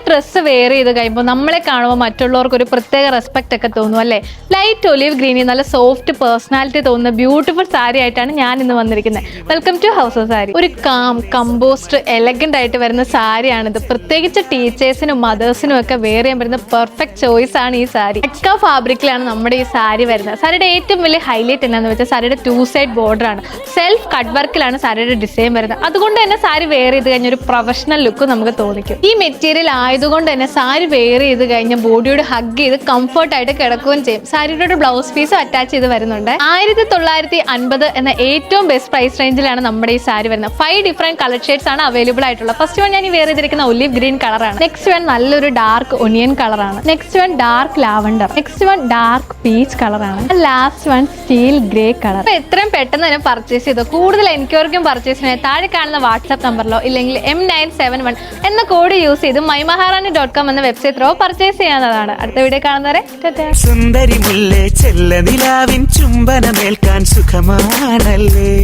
Dress wear ചെയ്ത് കഴിയുമ്പോൾ നമ്മളെ കാണുമ്പോൾ മറ്റുള്ളവർക്ക് ഒരു പ്രത്യേക റെസ്പെക്ട് ഒക്കെ തോന്നും അല്ലേ? ലൈറ്റ് ഒലിവ് ഗ്രീനിൽ നല്ല സോഫ്റ്റ് പേഴ്സണാലിറ്റി തോന്നുന്ന ബ്യൂട്ടിഫുൾ സാരി ആയിട്ടാണ് ഞാൻ ഇന്ന് വന്നിരിക്കുന്നത്. Welcome to house of sari. ഒരു കമ്പോസ്റ്റ് എലഗന്റ് ആയിട്ട് വരുന്ന സാരിയാണിത്. പ്രത്യേകിച്ച് ടീച്ചേഴ്സിനും മദേഴ്സിനും ഒക്കെ വെയർ ചെയ്യാൻ പറ്റുന്ന പെർഫെക്റ്റ് ചോയ്സ് ആണ് ഈ സാരി. എക്ക ഫാബ്രിക്കിലാണ് നമ്മുടെ ഈ സാരി വരുന്നത്. സാരിയുടെ ഏറ്റവും വലിയ ഹൈലൈറ്റ് എന്താണെന്ന് വെച്ചാൽ സാരിയുടെ 2 സൈഡ് ബോർഡർ ആണ്. സെൽഫ് കട്ട് വർക്കിലാണ് സാരിയുടെ ഡിസൈൻ വരുന്നത്. അതുകൊണ്ട് തന്നെ സാരി വെയർ ചെയ്ത് കഴിഞ്ഞ ഒരു പ്രൊഫഷണൽ ലുക്ക് നമുക്ക് തോന്നിക്കും. ഈ മെറ്റീരിയൽ ആയതുകൊണ്ട് തന്നെ സാരി വെയർ ചെയ്ത് കഴിഞ്ഞ ബോഡിയോട് ഹഗ് ചെയ്ത് കംഫർട്ട് ആയിട്ട് കിടക്കുകയും ചെയ്യും. സാരിയുടെ ഒരു ബ്ലൗസ് പീസും അറ്റാച്ച് ചെയ്ത് വരുന്നുണ്ട്. 1950 എന്ന ഏറ്റവും ബെസ്റ്റ് പ്രൈസ് റേഞ്ചിലാണ് നമ്മുടെ ഈ സാരി വരുന്നത്. 5 ഡിഫറെന്റ് കളർ ഷെയ്ഡ്സ് ആണ് അവൈലബിൾ ആയിട്ടുള്ളത്. ഫസ്റ്റ് വൺ ഞാൻ ഈ വെയർ ചെയ്തിരിക്കുന്ന ഒലിവ് ഗ്രീൻ കളറാണ്. നെക്സ്റ്റ് വൺ നല്ലൊരു ഡാർക്ക് ഒനിയൻ കളറാണ്. Next one dark lavender. Next one dark peach കളറാണ്. Last one steel grey colour. അപ്പൊ എത്രയും പെട്ടെന്ന് തന്നെ പർച്ചേസ് ചെയ്തോ. കൂടുതൽ എൻക്വയറിക്കും പർച്ചേസിനായി താഴെ കാണുന്ന വാട്സ്ആപ്പ് നമ്പറിലോ ഇല്ലെങ്കിൽ M971 എന്ന കോഡ് യൂസ് ചെയ്ത് mymaharani.com എന്ന വെബ്സൈറ്റ് ത്രോ പർച്ചേസ് ചെയ്യാവുന്നതാണ്. അടുത്ത വീഡിയോ കാണുന്നവരെ സുന്ദരി മുല്ലേ ചെല്ല നിലാവിൻ ചുംബനമേൽക്കാൻ സുഖമാണല്ലേ.